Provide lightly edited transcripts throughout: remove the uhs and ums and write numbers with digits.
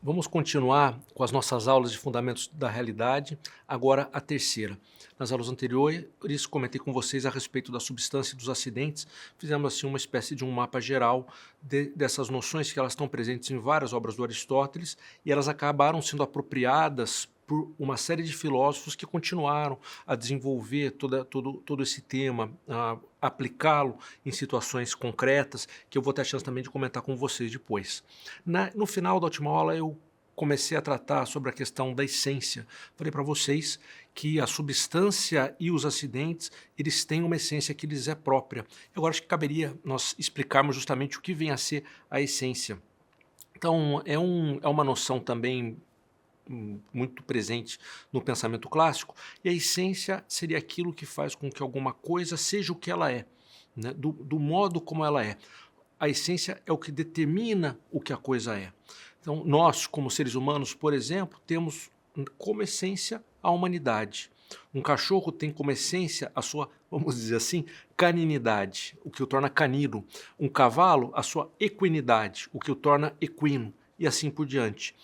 Vamos continuar com as nossas aulas de Fundamentos da Realidade, agora a terceira. Nas aulas anteriores, comentei com vocês a respeito da substância e dos acidentes. Fizemos assim uma espécie de um mapa geral dessas noções que elas estão presentes em várias obras do Aristóteles e elas acabaram sendo apropriadas por uma série de filósofos que continuaram a desenvolver todo esse tema, a aplicá-lo em situações concretas, que eu vou ter a chance também de comentar com vocês depois. No final da última aula, eu comecei a tratar sobre a questão da essência. Falei para vocês que a substância e os acidentes, eles têm uma essência que lhes é própria. Agora acho que caberia nós explicarmos justamente o que vem a ser a essência. Então, é uma noção também muito presente no pensamento clássico, e a essência seria aquilo que faz com que alguma coisa seja o que ela é, né? do modo como ela é. A essência é o que determina o que a coisa é. Então, nós, como seres humanos, por exemplo, temos como essência a humanidade. Um cachorro tem como essência a sua, vamos dizer assim, caninidade, o que o torna canino. Um cavalo, a sua equinidade, o que o torna equino, e assim por diante.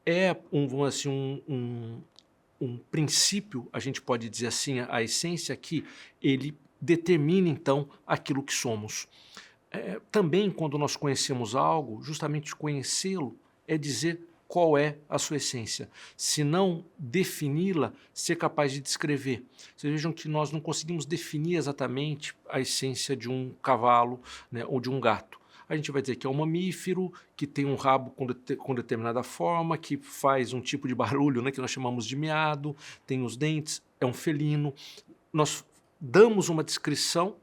É um princípio, a gente pode dizer assim, a essência que ele determina então aquilo que somos. Também quando nós conhecemos algo, justamente conhecê-lo é dizer qual é a sua essência. Se não defini-la, ser capaz de descrever. Vocês vejam que nós não conseguimos definir exatamente a essência de um cavalo, né, ou de um gato. A gente vai dizer que é um mamífero, que tem um rabo com determinada forma, que faz um tipo de barulho, né, que nós chamamos de miado, tem os dentes, é um felino. Nós damos uma descrição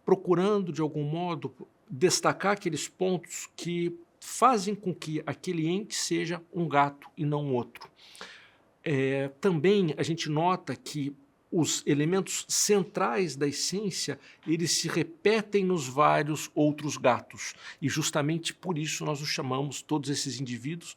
procurando, de algum modo, destacar aqueles pontos que fazem com que aquele ente seja um gato e não outro. Também a gente nota que os elementos centrais da essência, eles se repetem nos vários outros gatos. E justamente por isso nós os chamamos, todos esses indivíduos,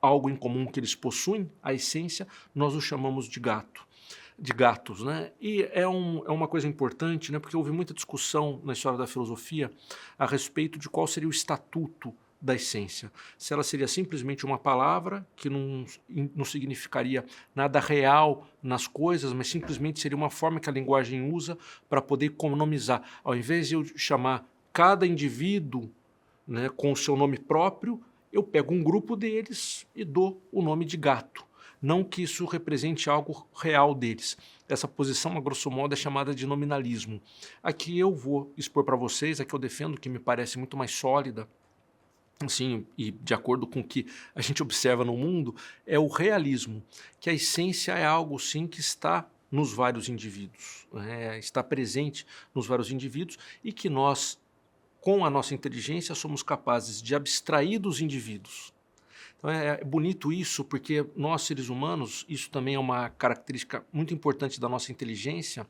algo em comum que eles possuem, a essência, nós os chamamos de gatos, né? E é uma coisa importante, né? Porque houve muita discussão na história da filosofia a respeito de qual seria o estatuto da essência. Se ela seria simplesmente uma palavra que não significaria nada real nas coisas, mas simplesmente seria uma forma que a linguagem usa para poder economizar. Ao invés de eu chamar cada indivíduo, né, com o seu nome próprio, eu pego um grupo deles e dou o nome de gato. Não que isso represente algo real deles. Essa posição, a grosso modo, é chamada de nominalismo. Aqui eu vou expor para vocês, a que eu defendo, que me parece muito mais sólida, assim, e de acordo com o que a gente observa no mundo, é o realismo, que a essência é algo, sim, que está nos vários indivíduos, está presente nos vários indivíduos e que nós, com a nossa inteligência, somos capazes de abstrair dos indivíduos. Então é bonito isso, porque nós, seres humanos, isso também é uma característica muito importante da nossa inteligência,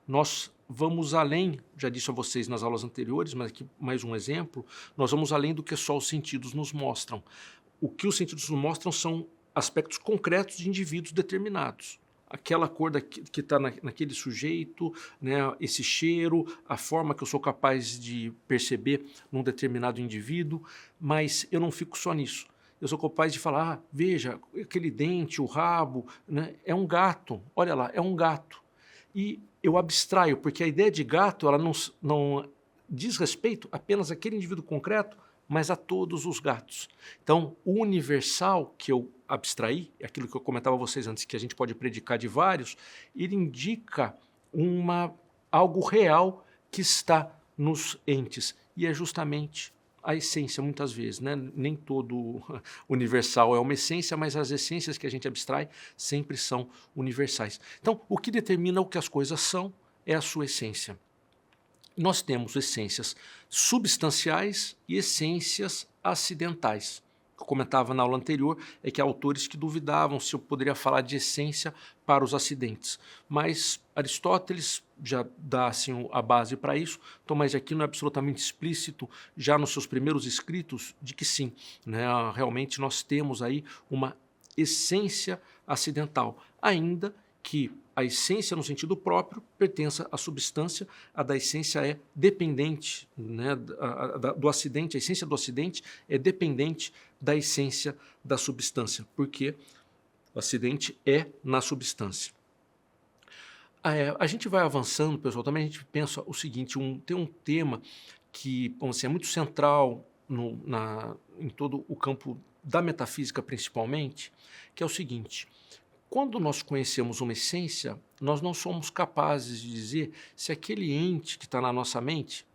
nós vamos além, já disse a vocês nas aulas anteriores, mas aqui mais um exemplo, nós vamos além do que só os sentidos nos mostram. O que os sentidos nos mostram são aspectos concretos de indivíduos determinados. Aquela cor que está naquele sujeito, né, esse cheiro, a forma que eu sou capaz de perceber num determinado indivíduo, mas eu não fico só nisso. Eu sou capaz de falar, veja, aquele dente, o rabo, né, é um gato, olha lá, é um gato. E eu abstraio, porque a ideia de gato ela não diz respeito apenas àquele indivíduo concreto, mas a todos os gatos. Então, o universal que eu abstraí, aquilo que eu comentava a vocês antes, que a gente pode predicar de vários, ele indica algo real que está nos entes, e é justamente a essência, muitas vezes, né? Nem todo universal é uma essência, mas as essências que a gente abstrai sempre são universais. Então, o que determina o que as coisas são é a sua essência. Nós temos essências substanciais e essências acidentais. O que eu comentava na aula anterior é que há autores que duvidavam se eu poderia falar de essência para os acidentes, mas Aristóteles já dá assim, a base para isso. Tomás de Aquino é absolutamente explícito já nos seus primeiros escritos de que sim, né, realmente nós temos aí uma essência acidental, ainda que a essência, no sentido próprio, pertence à substância, a da essência é dependente, né, do acidente, a essência do acidente é dependente da essência da substância, porque o acidente é na substância. A gente vai avançando, pessoal, também a gente pensa o seguinte, tem um tema que, vamos dizer, é muito central em todo o campo da metafísica, principalmente, que é o seguinte: quando nós conhecemos uma essência, nós não somos capazes de dizer se aquele ente que está na nossa mente,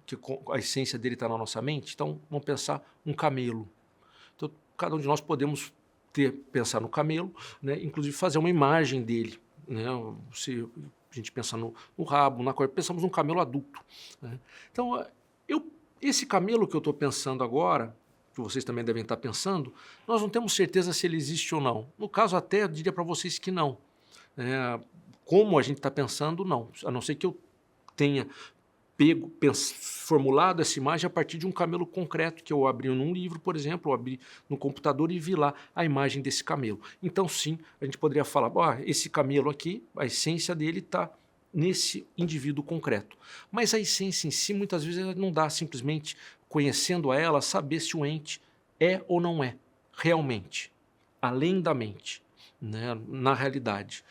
que a essência dele está na nossa mente, então vamos pensar um camelo. Então, cada um de nós podemos pensar no camelo, né, inclusive fazer uma imagem dele. Né, se a gente pensar no rabo, na cor, pensamos num camelo adulto. Né? Então, esse camelo que eu estou pensando agora, que vocês também devem estar pensando, nós não temos certeza se ele existe ou não. No caso, até eu diria para vocês que não. Como a gente está pensando, não. A não ser que eu tenha formulado essa imagem a partir de um camelo concreto que eu abri num livro, por exemplo, ou abri no computador e vi lá a imagem desse camelo. Então, sim, a gente poderia falar, esse camelo aqui, a essência dele está nesse indivíduo concreto. Mas a essência em si, muitas vezes, ela não dá simplesmente, conhecendo a ela, saber se o ente é ou não é, realmente, além da mente, né, na realidade.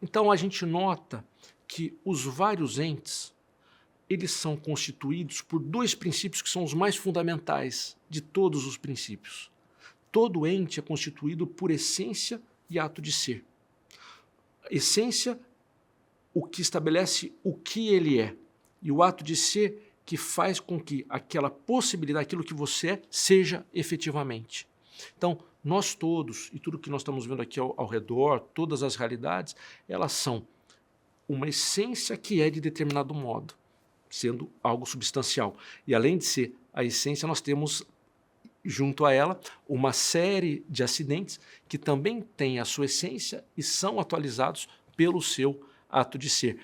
Então, a gente nota que os vários entes, eles são constituídos por dois princípios que são os mais fundamentais de todos os princípios. Todo ente é constituído por essência e ato de ser. Essência, o que estabelece o que ele é, e o ato de ser que faz com que aquela possibilidade, aquilo que você é, seja efetivamente. Então, nós todos, e tudo que nós estamos vendo aqui ao redor, todas as realidades, elas são uma essência que é de determinado modo, sendo algo substancial. E além de ser a essência, nós temos junto a ela uma série de acidentes que também têm a sua essência e são atualizados pelo seu ato de ser.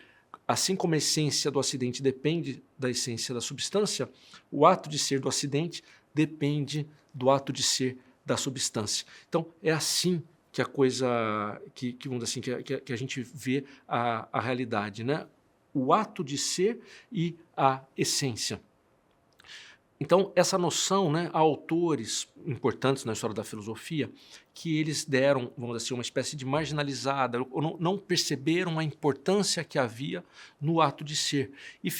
Assim como a essência do acidente depende da essência da substância, o ato de ser do acidente depende do ato de ser da substância. Então, é assim que a coisa, vamos dizer assim, que a gente vê a realidade, né? O ato de ser e a essência. Então, essa noção, né, há autores importantes na história da filosofia que eles deram, vamos dizer assim, uma espécie de marginalizada, ou não perceberam a importância que havia no ato de ser e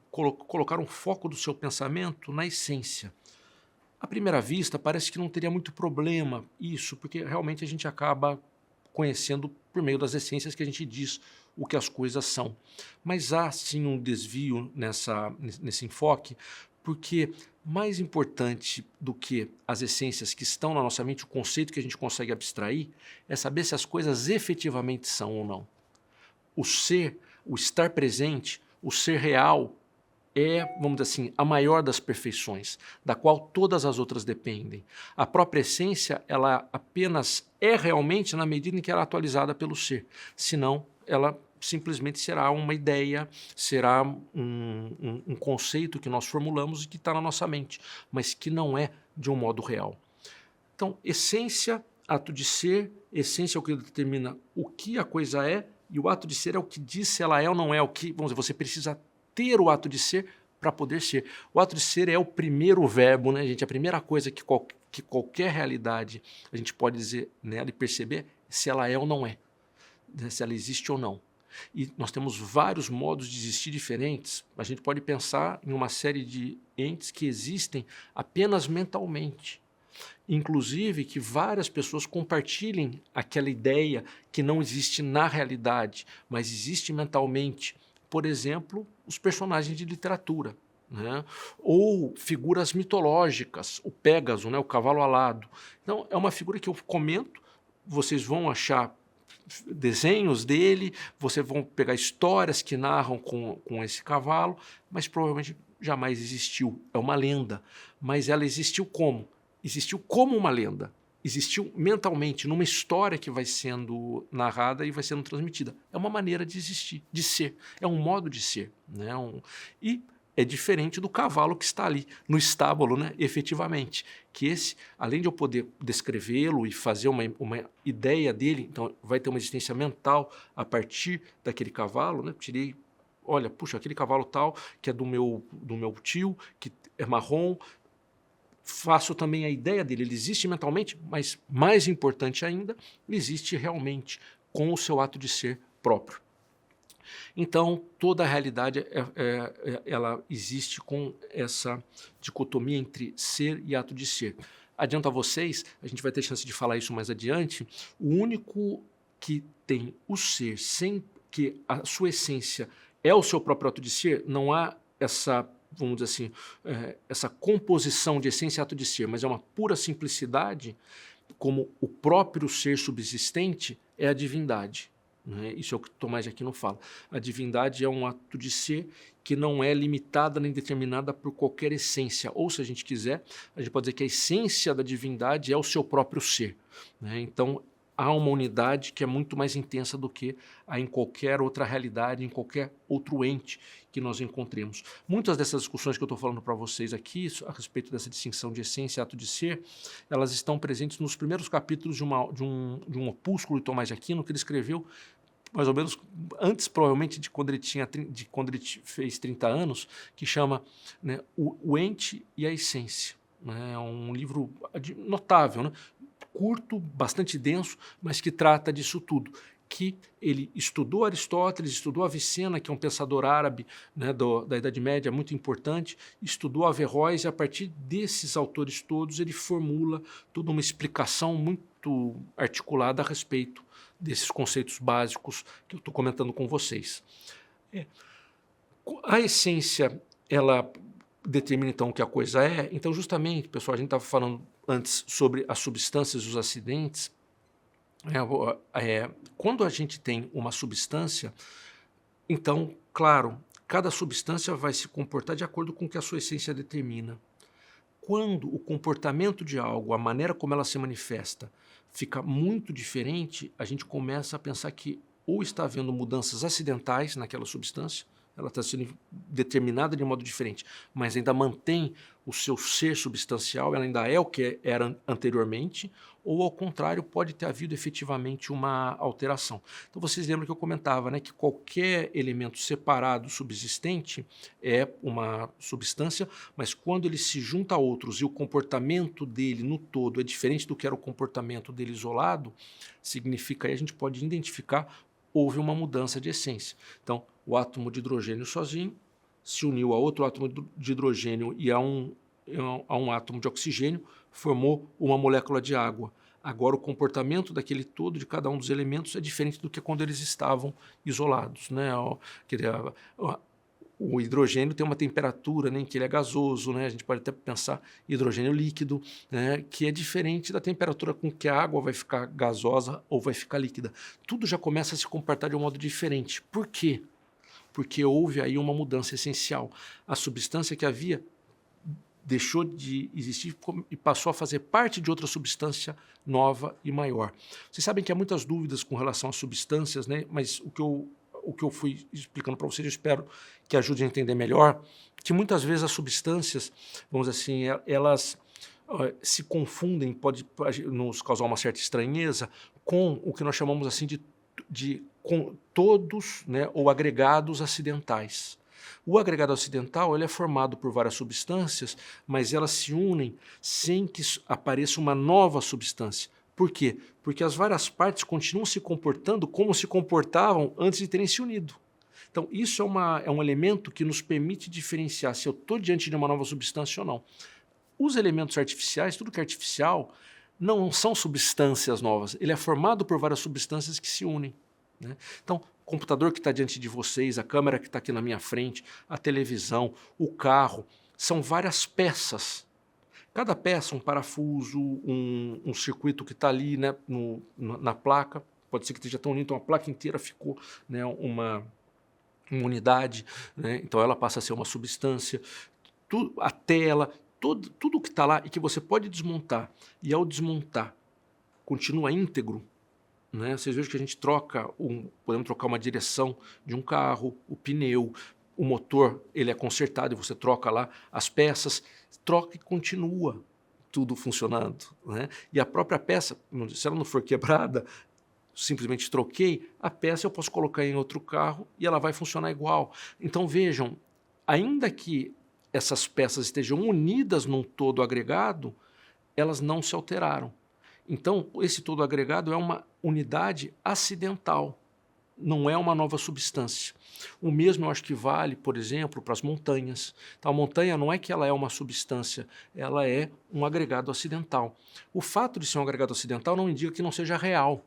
colocaram o foco do seu pensamento na essência. À primeira vista, parece que não teria muito problema isso, porque realmente a gente acaba conhecendo por meio das essências que a gente diz o que as coisas são. Mas há sim um desvio nesse enfoque, porque mais importante do que as essências que estão na nossa mente, o conceito que a gente consegue abstrair, é saber se as coisas efetivamente são ou não. O ser, o estar presente, o ser real é, vamos dizer assim, a maior das perfeições, da qual todas as outras dependem. A própria essência, ela apenas é realmente na medida em que ela é atualizada pelo ser, senão ela simplesmente será uma ideia, será um conceito que nós formulamos e que está na nossa mente, mas que não é de um modo real. Então, essência, ato de ser, essência é o que determina o que a coisa é, e o ato de ser é o que diz se ela é ou não é, o que, vamos dizer, você precisa ter o ato de ser para poder ser. O ato de ser é o primeiro verbo, né, gente? A primeira coisa que qualquer realidade a gente pode dizer nela e perceber se ela é ou não é, né, se ela existe ou não. E nós temos vários modos de existir diferentes. A gente pode pensar em uma série de entes que existem apenas mentalmente. Inclusive que várias pessoas compartilhem aquela ideia que não existe na realidade, mas existe mentalmente. Por exemplo, os personagens de literatura, né? Ou figuras mitológicas, o Pégaso, né? O cavalo alado. Então, é uma figura que eu comento, vocês vão achar desenhos dele, vocês vão pegar histórias que narram com esse cavalo, mas provavelmente jamais existiu. É uma lenda, mas ela existiu como? Existiu como uma lenda. Existiu mentalmente, numa história que vai sendo narrada e vai sendo transmitida. É uma maneira de existir, de ser. É um modo de ser, né? E é diferente do cavalo que está ali no estábulo, né, efetivamente. Que esse, além de eu poder descrevê-lo e fazer uma ideia dele, então vai ter uma existência mental a partir daquele cavalo, né? Tirei, olha, puxa, aquele cavalo tal, que é do meu tio, que é marrom, faço também a ideia dele, ele existe mentalmente, mas mais importante ainda, ele existe realmente com o seu ato de ser próprio. Então, toda a realidade ela existe com essa dicotomia entre ser e ato de ser. Adianto a vocês, a gente vai ter chance de falar isso mais adiante, o único que tem o ser sem que a sua essência é o seu próprio ato de ser, não há essa, vamos dizer assim, essa composição de essência e ato de ser, mas é uma pura simplicidade, como o próprio ser subsistente é a divindade. Né? Isso é o que Tomás de Aquino fala. A divindade é um ato de ser que não é limitada nem determinada por qualquer essência. Ou, se a gente quiser, a gente pode dizer que a essência da divindade é o seu próprio ser. Né? Então, há uma unidade que é muito mais intensa do que há em qualquer outra realidade, em qualquer outro ente que nós encontremos. Muitas dessas discussões que eu estou falando para vocês aqui, a respeito dessa distinção de essência e ato de ser, elas estão presentes nos primeiros capítulos de um opúsculo de Tomás de Aquino que ele escreveu mais ou menos antes, provavelmente, de quando ele fez 30 anos, que chama, né, o Ente e a Essência. Né? É um livro notável, né? Curto, bastante denso, mas que trata disso tudo. Que ele estudou Aristóteles, estudou Avicena, que é um pensador árabe, né, da Idade Média muito importante, estudou Averroes, e a partir desses autores todos ele formula toda uma explicação muito articulada a respeito desses conceitos básicos que eu estou comentando com vocês. A essência, ela determina então o que a coisa é. Então, justamente, pessoal, a gente estava falando antes sobre as substâncias e os acidentes. Quando a gente tem uma substância, então, claro, cada substância vai se comportar de acordo com o que a sua essência determina. Quando o comportamento de algo, a maneira como ela se manifesta, fica muito diferente, a gente começa a pensar que ou está havendo mudanças acidentais naquela substância, ela está sendo determinada de modo diferente, mas ainda mantém o seu ser substancial, ela ainda é o que era anteriormente, ou ao contrário, pode ter havido efetivamente uma alteração. Então vocês lembram que eu comentava, né, que qualquer elemento separado subsistente é uma substância, mas quando ele se junta a outros e o comportamento dele no todo é diferente do que era o comportamento dele isolado, significa aí a gente pode identificar houve uma mudança de essência. Então, o átomo de hidrogênio sozinho se uniu a outro átomo de hidrogênio e a um átomo de oxigênio, formou uma molécula de água. Agora, o comportamento daquele todo, de cada um dos elementos, é diferente do que quando eles estavam isolados. Né? O hidrogênio tem uma temperatura, né, em que ele é gasoso, né? A gente pode até pensar hidrogênio líquido, né, que é diferente da temperatura com que a água vai ficar gasosa ou vai ficar líquida. Tudo já começa a se comportar de um modo diferente. Por quê? Porque houve aí uma mudança essencial. A substância que havia deixou de existir e passou a fazer parte de outra substância nova e maior. Vocês sabem que há muitas dúvidas com relação às substâncias, né? Mas o que eu fui explicando para vocês, eu espero que ajude a entender melhor, que muitas vezes as substâncias, vamos dizer assim, elas se confundem, pode nos causar uma certa estranheza, com o que nós chamamos assim de todos, né, ou agregados acidentais. O agregado acidental ele é formado por várias substâncias, mas elas se unem sem que apareça uma nova substância. Por quê? Porque as várias partes continuam se comportando como se comportavam antes de terem se unido. Então, isso é um elemento que nos permite diferenciar se eu estou diante de uma nova substância ou não. Os elementos artificiais, tudo que é artificial, não são substâncias novas. Ele é formado por várias substâncias que se unem. Né? Então, o computador que está diante de vocês, a câmera que está aqui na minha frente, a televisão, o carro, são várias peças. Cada peça, um parafuso, um circuito que está ali, né, na placa, pode ser que esteja tão unido, então a placa inteira ficou, né, uma unidade, né, então ela passa a ser uma substância. A tela, tudo que está lá e que você pode desmontar, e ao desmontar continua íntegro, né? Vocês vejam que a gente podemos trocar uma direção de um carro, o pneu, o motor ele é consertado e você troca lá as peças, troca e continua tudo funcionando, né? E a própria peça, se ela não for quebrada, simplesmente troquei, a peça eu posso colocar em outro carro e ela vai funcionar igual. Então vejam, ainda que essas peças estejam unidas num todo agregado, elas não se alteraram. Então esse todo agregado é uma unidade acidental, não é uma nova substância. O mesmo eu acho que vale, por exemplo, para as montanhas. Então, a montanha não é que ela é uma substância, ela é um agregado acidental. O fato de ser um agregado acidental não indica que não seja real.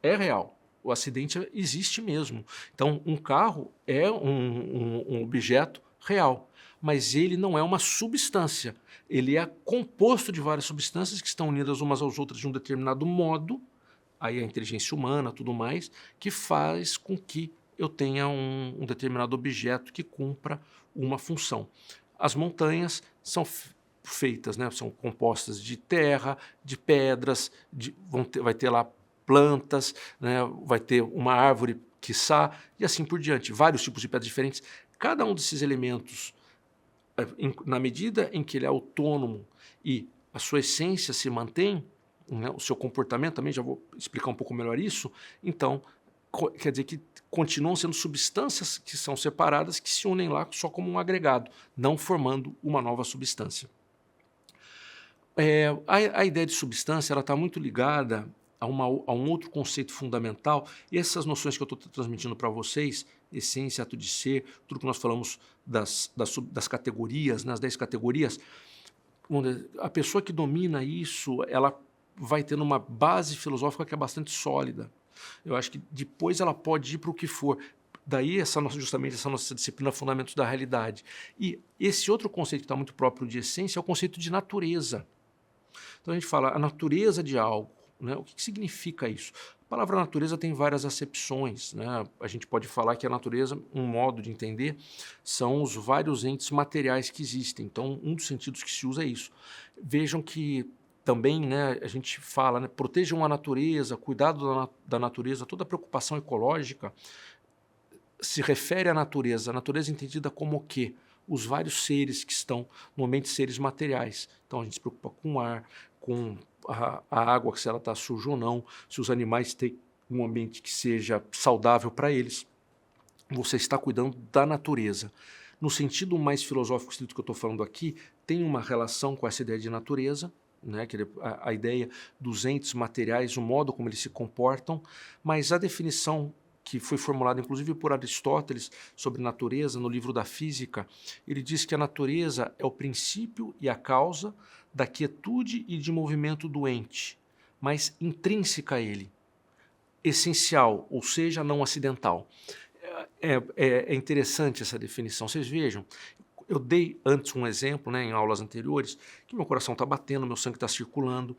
É real. O acidente existe mesmo. Então, um carro é um objeto real, mas ele não é uma substância. Ele é composto de várias substâncias que estão unidas umas às outras de um determinado modo, aí a inteligência humana, tudo mais, que faz com que eu tenha um determinado objeto que cumpra uma função. As montanhas são feitas, né, são compostas de terra, de pedras, vai ter lá plantas, né, vai ter uma árvore, quiçá, e assim por diante. Vários tipos de pedras diferentes. Cada um desses elementos, na medida em que ele é autônomo e a sua essência se mantém, né, o seu comportamento também, já vou explicar um pouco melhor isso, então quer dizer que continuam sendo substâncias que são separadas, que se unem lá só como um agregado, não formando uma nova substância. A ideia de substância está muito ligada a um outro conceito fundamental, e essas noções que eu estou transmitindo para vocês, essência, ato de ser, tudo que nós falamos das categorias, nas 10 categorias, a pessoa que domina isso, ela vai tendo uma base filosófica que é bastante sólida. Eu acho que depois ela pode ir para o que for. Daí justamente essa nossa disciplina Fundamentos da Realidade. E esse outro conceito que está muito próprio de essência é o conceito de natureza. Então a gente fala a natureza de algo, né? O que significa isso? A palavra natureza tem várias acepções, né? A gente pode falar que a natureza, um modo de entender, são os vários entes materiais que existem. Então um dos sentidos que se usa é isso. Vejam que também, né, a gente fala, né, protejam a natureza, cuidado da natureza, toda a preocupação ecológica se refere à natureza. A natureza é entendida como o quê? Os vários seres que estão no ambiente, seres materiais. Então a gente se preocupa com o ar, com a água, se ela está suja ou não, se os animais têm um ambiente que seja saudável para eles. Você está cuidando da natureza. No sentido mais filosófico estrito que eu estou falando aqui, tem uma relação com essa ideia de natureza, né, a ideia dos entes materiais, o modo como eles se comportam, mas a definição que foi formulada inclusive por Aristóteles sobre natureza no livro da Física, ele diz que a natureza é o princípio e a causa da quietude e de movimento do ente, mas intrínseca a ele, essencial, ou seja, não acidental. É interessante essa definição. Vocês vejam, eu dei antes um exemplo, né, em aulas anteriores, que meu coração está batendo, meu sangue está circulando,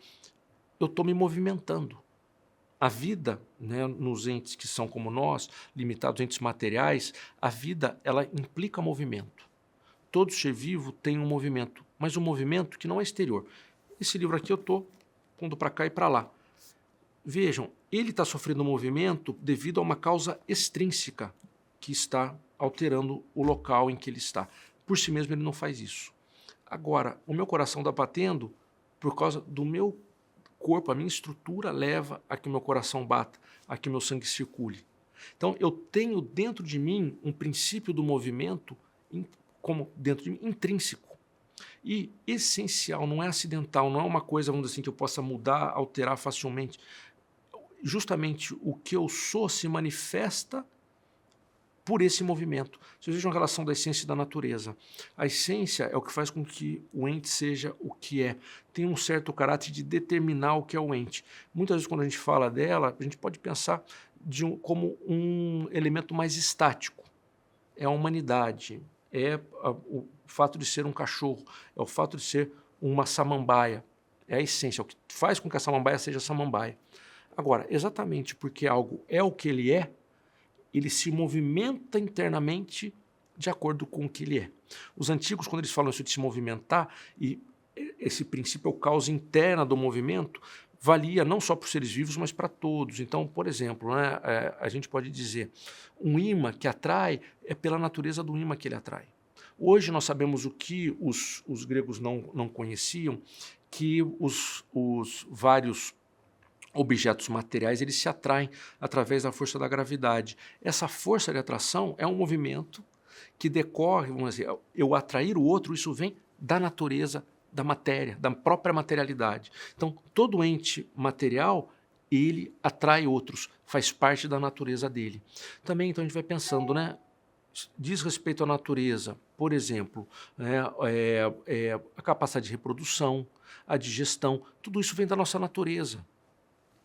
eu estou me movimentando. A vida, né, nos entes que são como nós, limitados entes materiais, a vida ela implica movimento. Todo ser vivo tem um movimento, mas um movimento que não é exterior. Esse livro aqui eu estou pondo para cá e para lá. Vejam, ele está sofrendo um movimento devido a uma causa extrínseca que está alterando o local em que ele está. Por si mesmo ele não faz isso. Agora, o meu coração está batendo por causa do meu corpo, a minha estrutura leva a que o meu coração bata, a que o meu sangue circule. Então, eu tenho dentro de mim um princípio do movimento, como dentro de mim, intrínseco. E essencial, não é acidental, não é uma coisa, vamos dizer assim, que eu possa mudar, alterar facilmente. Justamente o que eu sou se manifesta por esse movimento. Vocês vejam a relação da essência e da natureza. A essência é o que faz com que o ente seja o que é. Tem um certo caráter de determinar o que é o ente. Muitas vezes, quando a gente fala dela, a gente pode pensar como um elemento mais estático. É a humanidade, o fato de ser um cachorro, é o fato de ser uma samambaia. É a essência, é o que faz com que a samambaia seja samambaia. Agora, exatamente porque algo é o que ele se movimenta internamente de acordo com o que ele é. Os antigos, quando eles falam isso de se movimentar, e esse princípio é o causa interna do movimento, valia não só para os seres vivos, mas para todos. Então, por exemplo, né, a gente pode dizer, um imã que atrai é pela natureza do imã que ele atrai. Hoje nós sabemos o que os gregos não conheciam, que os vários objetos materiais eles se atraem através da força da gravidade. Essa força de atração é um movimento que decorre, vamos dizer, eu atrair o outro, isso vem da natureza da matéria, da própria materialidade. Então, todo ente material, ele atrai outros, faz parte da natureza dele. Também, então, a gente vai pensando, né? Diz respeito à natureza, por exemplo, né, a capacidade de reprodução, a digestão, tudo isso vem da nossa natureza.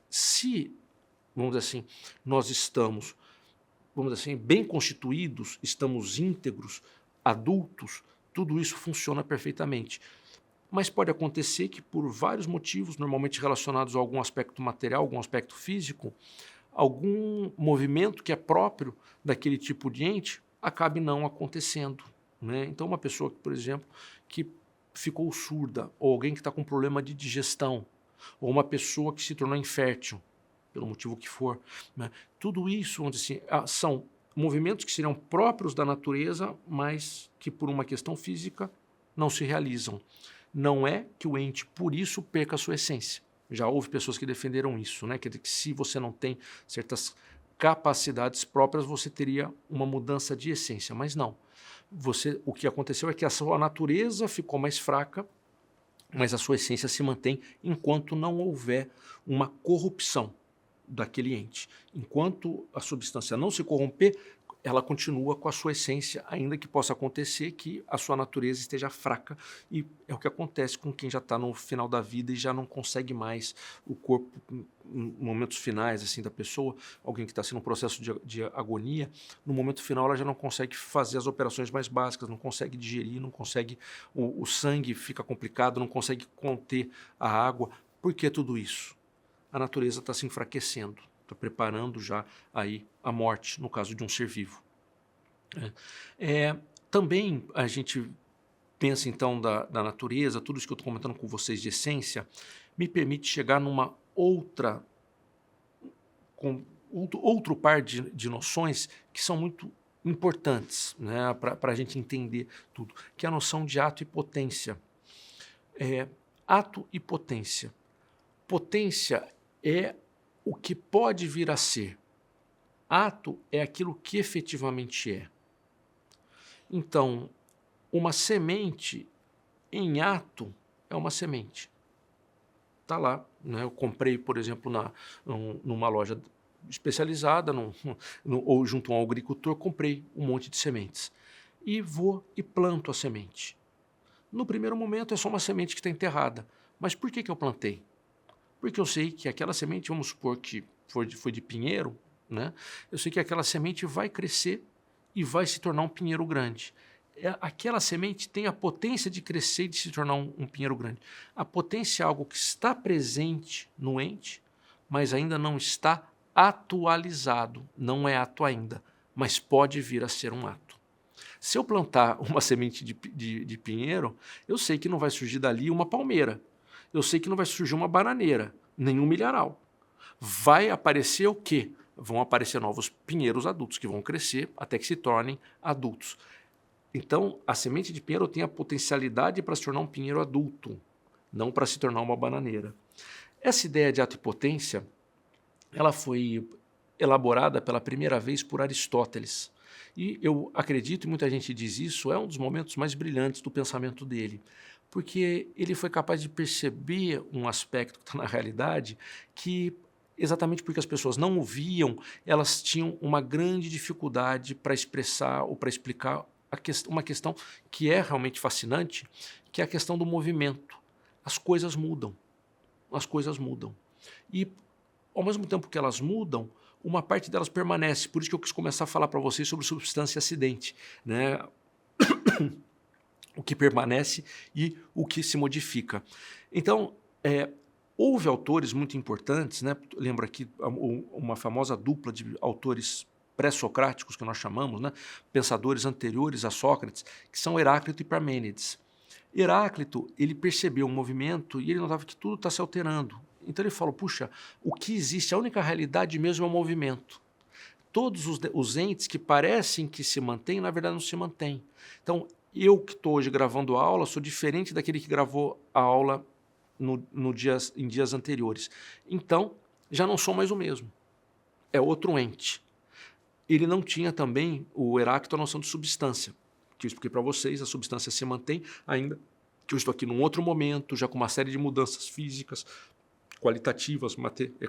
Se, vamos dizer assim, nós estamos, vamos dizer assim, bem constituídos, estamos íntegros, adultos, tudo isso funciona perfeitamente. Mas pode acontecer que por vários motivos, normalmente relacionados a algum aspecto material, algum aspecto físico, algum movimento que é próprio daquele tipo de ente acabe não acontecendo, né? Então uma pessoa, por exemplo, que ficou surda, ou alguém que está com problema de digestão, ou uma pessoa que se tornou infértil, pelo motivo que for, né? Tudo isso onde, assim, são movimentos que seriam próprios da natureza, mas que por uma questão física não se realizam. Não é que o ente, por isso, perca a sua essência. Já houve pessoas que defenderam isso, né? Quer dizer, que se você não tem certas capacidades próprias, você teria uma mudança de essência, mas não. O que aconteceu é que a sua natureza ficou mais fraca, mas a sua essência se mantém enquanto não houver uma corrupção daquele ente. Enquanto a substância não se corromper, ela continua com a sua essência, ainda que possa acontecer que a sua natureza esteja fraca, e é o que acontece com quem já está no final da vida e já não consegue mais o corpo, em momentos finais assim da pessoa, alguém que está assim num processo de agonia, no momento final ela já não consegue fazer as operações mais básicas, não consegue digerir, não consegue, o sangue fica complicado, não consegue conter a água. Por que tudo isso? A natureza está se enfraquecendo, está preparando já aí a morte, no caso de um ser vivo. Também a gente pensa então da natureza, tudo isso que eu estou comentando com vocês de essência, me permite chegar numa outro par de noções que são muito importantes, né, para a gente entender tudo, que é a noção de ato e potência. Ato e potência. Potência é o que pode vir a ser. Ato é aquilo que efetivamente é. Então, uma semente em ato é uma semente. Está lá, né? Eu comprei, por exemplo, numa loja especializada, ou junto a um agricultor, comprei um monte de sementes. E vou e planto a semente. No primeiro momento é só uma semente que está enterrada. Mas por que eu plantei? Porque eu sei que aquela semente, vamos supor que foi de pinheiro, né? Eu sei que aquela semente vai crescer e vai se tornar um pinheiro grande. Aquela semente tem a potência de crescer e de se tornar um pinheiro grande. A potência é algo que está presente no ente, mas ainda não está atualizado. Não é ato ainda, mas pode vir a ser um ato. Se eu plantar uma semente de pinheiro, eu sei que não vai surgir dali uma palmeira. Eu sei que não vai surgir uma bananeira, nenhum milharal. Vai aparecer o quê? Vão aparecer novos pinheiros adultos que vão crescer até que se tornem adultos. Então, a semente de pinheiro tem a potencialidade para se tornar um pinheiro adulto, não para se tornar uma bananeira. Essa ideia de ato e potência, ela foi elaborada pela primeira vez por Aristóteles. E eu acredito, e muita gente diz isso, é um dos momentos mais brilhantes do pensamento dele, porque ele foi capaz de perceber um aspecto que está na realidade que, exatamente porque as pessoas não o viam, elas tinham uma grande dificuldade para expressar ou para explicar uma questão que é realmente fascinante, que é a questão do movimento. As coisas mudam. As coisas mudam. E, ao mesmo tempo que elas mudam, uma parte delas permanece. Por isso que eu quis começar a falar para vocês sobre substância e acidente, né? O que permanece e o que se modifica. Então, houve autores muito importantes, né? Lembro aqui uma famosa dupla de autores pré-socráticos, que nós chamamos, né? Pensadores anteriores a Sócrates, que são Heráclito e Parmênides. Heráclito, ele percebeu um movimento e ele notava que tudo está se alterando. Então ele falou, puxa, o que existe, a única realidade mesmo é o movimento. Todos os entes que parecem que se mantêm, na verdade não se mantêm. Então, eu que estou hoje gravando a aula, sou diferente daquele que gravou a aula em dias anteriores. Então, já não sou mais o mesmo. É outro ente. Ele não tinha também, o Heráclito, a noção de substância. Que eu expliquei para vocês, a substância se mantém, ainda que eu estou aqui num outro momento, já com uma série de mudanças físicas, qualitativas,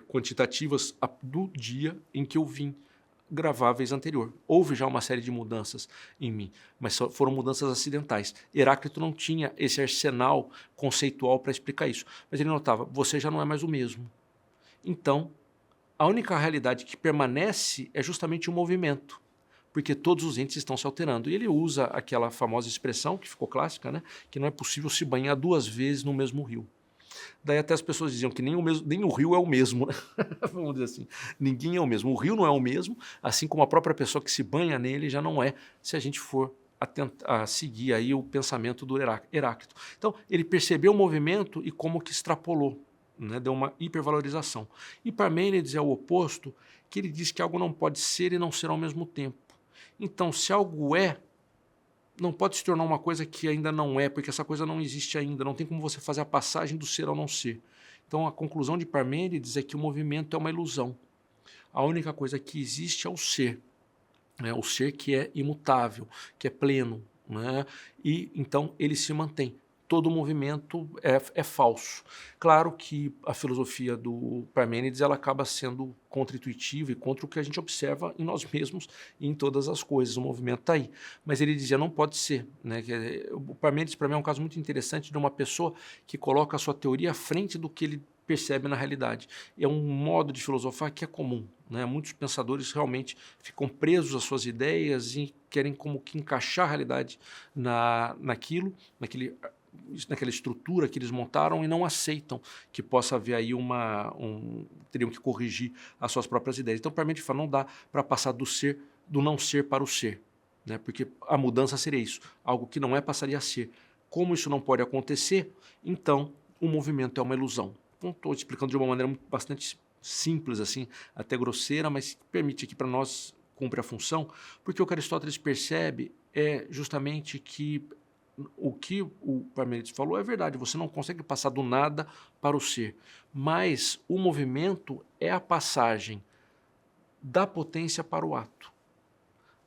quantitativas, do dia em que eu vim gravar a vez anterior. Houve já uma série de mudanças em mim, mas foram mudanças acidentais. Heráclito não tinha esse arsenal conceitual para explicar isso. Mas ele notava, você já não é mais o mesmo. Então, a única realidade que permanece é justamente o movimento, porque todos os entes estão se alterando. E ele usa aquela famosa expressão, que ficou clássica, né? Que não é possível se banhar 2 vezes no mesmo rio. Daí até as pessoas diziam que nem o rio é o mesmo, né? Vamos dizer assim, ninguém é o mesmo. O rio não é o mesmo, assim como a própria pessoa que se banha nele já não é, se a gente for a seguir aí o pensamento do Heráclito. Então, ele percebeu o movimento e como que extrapolou, né? Deu uma hipervalorização. E Parmênides é o oposto, que ele diz que algo não pode ser e não ser ao mesmo tempo. Então, se algo é, não pode se tornar uma coisa que ainda não é, porque essa coisa não existe ainda, não tem como você fazer a passagem do ser ao não ser. Então a conclusão de Parmênides é que o movimento é uma ilusão. A única coisa que existe é o ser, né? O ser que é imutável, que é pleno, né? E então ele se mantém. Todo movimento é falso. Claro que a filosofia do Parmênides ela acaba sendo contra-intuitiva e contra o que a gente observa em nós mesmos e em todas as coisas. O movimento está aí. Mas ele dizia, não pode ser, né? O Parmênides, para mim, é um caso muito interessante de uma pessoa que coloca a sua teoria à frente do que ele percebe na realidade. É um modo de filosofar que é comum, né? Muitos pensadores realmente ficam presos às suas ideias e querem como que encaixar a realidade naquela estrutura que eles montaram e não aceitam que possa haver aí teriam que corrigir as suas próprias ideias. Então, Parmênides fala, não dá para passar do não ser para o ser, né? Porque a mudança seria isso, algo que não é passaria a ser. Como isso não pode acontecer, então o movimento é uma ilusão. Não estou explicando de uma maneira bastante simples, assim, até grosseira, mas que permite aqui para nós cumprir a função, porque o que Aristóteles percebe é justamente que o que o Parmênides falou é verdade, você não consegue passar do nada para o ser, mas o movimento é a passagem da potência para o ato.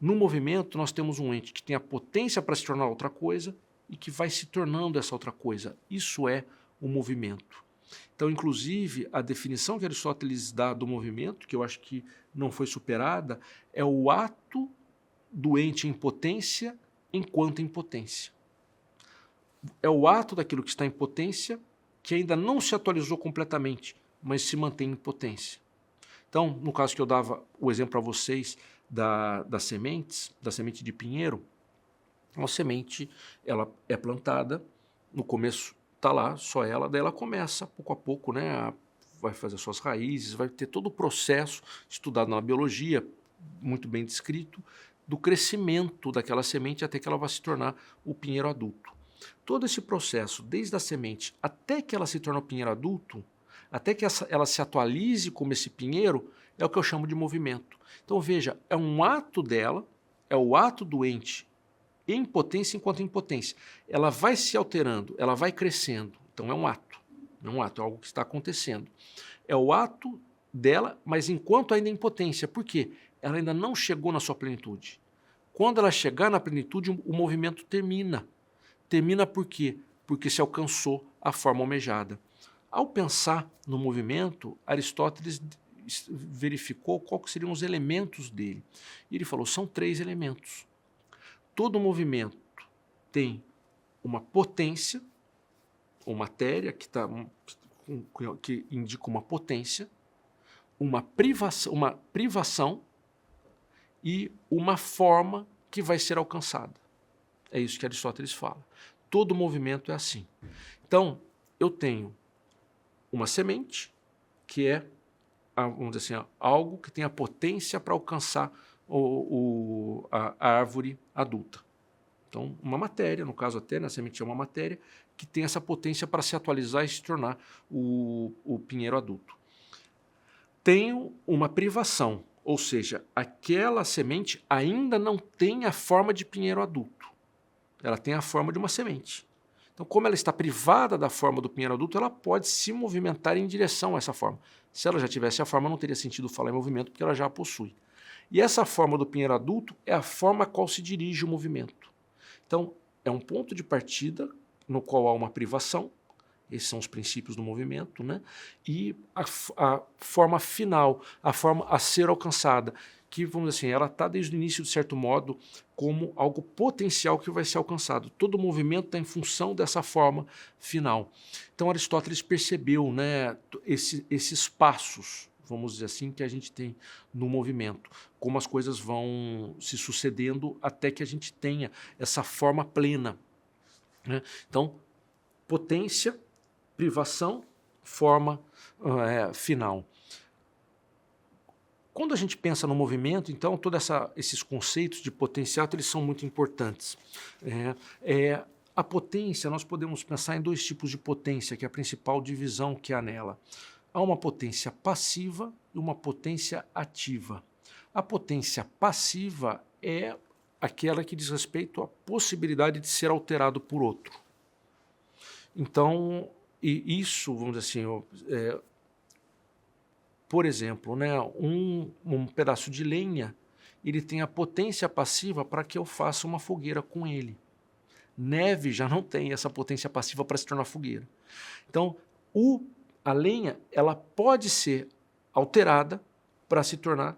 No movimento, nós temos um ente que tem a potência para se tornar outra coisa e que vai se tornando essa outra coisa. Isso é o movimento. Então, inclusive, a definição que Aristóteles dá do movimento, que eu acho que não foi superada, é o ato do ente em potência enquanto em potência. É o ato daquilo que está em potência que ainda não se atualizou completamente, mas se mantém em potência. Então, no caso que eu dava o exemplo para vocês das sementes, da semente de pinheiro, uma semente ela é plantada, no começo está lá, só ela, daí ela começa, pouco a pouco, né, vai fazer suas raízes, vai ter todo o processo estudado na biologia, muito bem descrito, do crescimento daquela semente até que ela vai se tornar o pinheiro adulto. Todo esse processo, desde a semente até que ela se torne o pinheiro adulto, até que ela se atualize como esse pinheiro, é o que eu chamo de movimento. Então veja, é um ato dela, é o ato do ente em potência enquanto em potência. Ela vai se alterando, ela vai crescendo. Então é um ato, não é um ato, é algo que está acontecendo. É o ato dela, mas enquanto ainda em potência. Por quê? Ela ainda não chegou na sua plenitude. Quando ela chegar na plenitude, o movimento termina. Termina por quê? Porque se alcançou a forma almejada. Ao pensar no movimento, Aristóteles verificou quais seriam os elementos dele. E ele falou, são 3 elementos. Todo movimento tem uma potência, ou matéria, que indica uma potência, uma privação e uma forma que vai ser alcançada. É isso que Aristóteles fala. Todo movimento é assim. Então, eu tenho uma semente, que é, vamos dizer assim, algo que tem a potência para alcançar a árvore adulta. Então, uma matéria, no caso até, na semente é uma matéria, que tem essa potência para se atualizar e se tornar o pinheiro adulto. Tenho uma privação, ou seja, aquela semente ainda não tem a forma de pinheiro adulto. Ela tem a forma de uma semente. Então, como ela está privada da forma do pinheiro adulto, ela pode se movimentar em direção a essa forma. Se ela já tivesse a forma, não teria sentido falar em movimento, porque ela já a possui. E essa forma do pinheiro adulto é a forma a qual se dirige o movimento. Então, é um ponto de partida no qual há uma privação. Esses são os princípios do movimento, né? E a forma final, a forma a ser alcançada, que, vamos dizer assim, ela está desde o início, de certo modo, como algo potencial que vai ser alcançado. Todo movimento está em função dessa forma final. Então, Aristóteles percebeu, né, esses passos, vamos dizer assim, que a gente tem no movimento, como as coisas vão se sucedendo até que a gente tenha essa forma plena, né? Então, potência, privação, forma final. Quando a gente pensa no movimento, então, todos esses conceitos de potenciato, eles são muito importantes. A potência, nós podemos pensar em dois tipos de potência, que é a principal divisão que há nela. Há uma potência passiva e uma potência ativa. A potência passiva é aquela que diz respeito à possibilidade de ser alterado por outro. Então, e isso, vamos dizer assim, por exemplo, né, um pedaço de lenha, ele tem a potência passiva para que eu faça uma fogueira com ele. Neve já não tem essa potência passiva para se tornar fogueira. Então, a lenha, ela pode ser alterada para se tornar,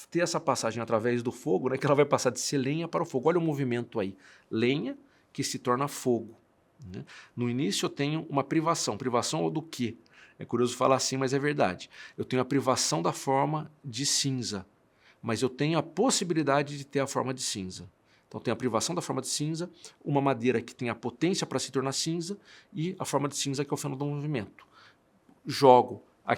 ter essa passagem através do fogo, né, que ela vai passar de ser lenha para o fogo. Olha o movimento aí. Lenha que se torna fogo. Né? No início eu tenho uma privação. Privação do quê? É curioso falar assim, mas é verdade. Eu tenho a privação da forma de cinza, mas eu tenho a possibilidade de ter a forma de cinza. Então, tem a privação da forma de cinza, uma madeira que tem a potência para se tornar cinza e a forma de cinza que é o fenômeno do movimento. Jogo a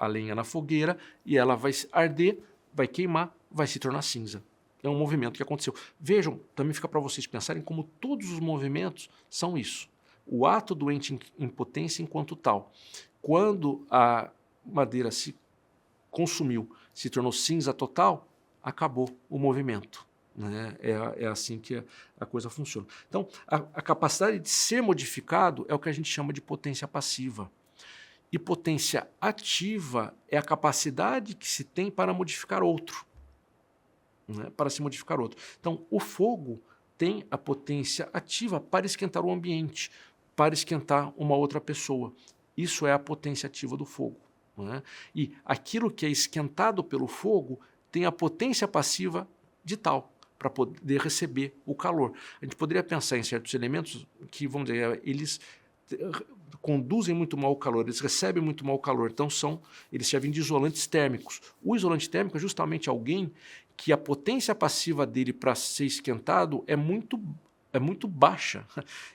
lenha na fogueira e ela vai arder, vai queimar, vai se tornar cinza. É um movimento que aconteceu. Vejam, também fica para vocês pensarem como todos os movimentos são isso. O ato doente em potência enquanto tal. Quando a madeira se consumiu, se tornou cinza total, acabou o movimento. Né? É assim que a coisa funciona. Então, a capacidade de ser modificado é o que a gente chama de potência passiva. E potência ativa é a capacidade que se tem para modificar outro. Né? Para se modificar outro. Então, o fogo tem a potência ativa para esquentar o ambiente, para esquentar uma outra pessoa. Isso é a potência ativa do fogo. Né? E aquilo que é esquentado pelo fogo tem a potência passiva de tal, para poder receber o calor. A gente poderia pensar em certos elementos que, vamos dizer, eles conduzem muito mal o calor, eles recebem muito mal o calor, então eles servem de isolantes térmicos. O isolante térmico é justamente alguém que a potência passiva dele para ser esquentado é muito baixa,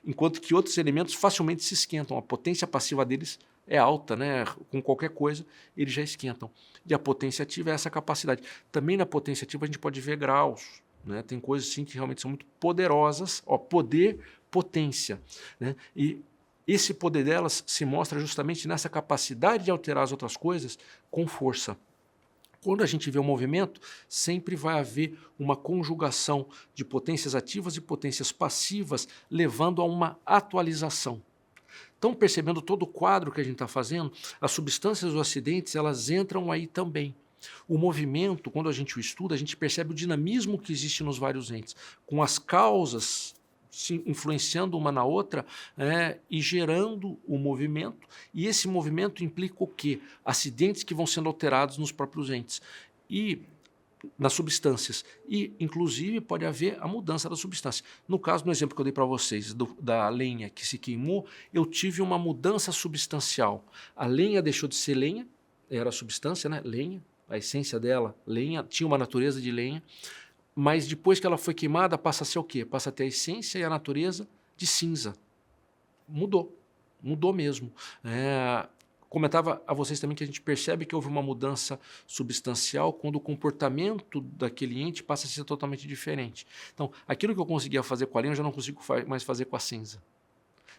enquanto que outros elementos facilmente se esquentam. A potência passiva deles é alta, né? Com qualquer coisa eles já esquentam. E a potência ativa é essa capacidade. Também na potência ativa a gente pode ver graus. Né? Tem coisas assim que realmente são muito poderosas. Poder, potência. Né? E esse poder delas se mostra justamente nessa capacidade de alterar as outras coisas com força. Quando a gente vê o movimento, sempre vai haver uma conjugação de potências ativas e potências passivas, levando a uma atualização. Então, percebendo todo o quadro que a gente está fazendo, as substâncias dos acidentes, elas entram aí também. O movimento, quando a gente o estuda, a gente percebe o dinamismo que existe nos vários entes, com as causas se influenciando uma na outra e gerando o movimento, e esse movimento implica o quê? Acidentes que vão sendo alterados nos próprios entes e nas substâncias, e inclusive pode haver a mudança da substância. No caso, no exemplo que eu dei para vocês, da lenha que se queimou, eu tive uma mudança substancial. A lenha deixou de ser lenha, era a substância, né? Lenha, a essência dela, lenha, tinha uma natureza de lenha, mas depois que ela foi queimada, passa a ser o quê? Passa a ter a essência e a natureza de cinza. Mudou mesmo. comentava a vocês também que a gente percebe que houve uma mudança substancial quando o comportamento daquele ente passa a ser totalmente diferente. Então, aquilo que eu conseguia fazer com a linha, eu já não consigo mais fazer com a cinza.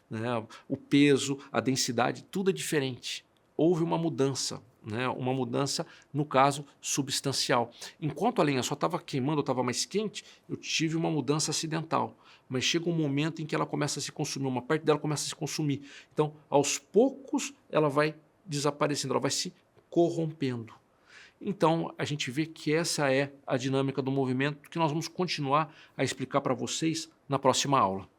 Né? O peso, a densidade, tudo é diferente. Houve uma mudança, né? Uma mudança, no caso, substancial. Enquanto a lenha só estava queimando, estava mais quente, eu tive uma mudança acidental. Mas chega um momento em que ela começa a se consumir, uma parte dela começa a se consumir. Então, aos poucos, ela vai desaparecendo, ela vai se corrompendo. Então, a gente vê que essa é a dinâmica do movimento que nós vamos continuar a explicar para vocês na próxima aula.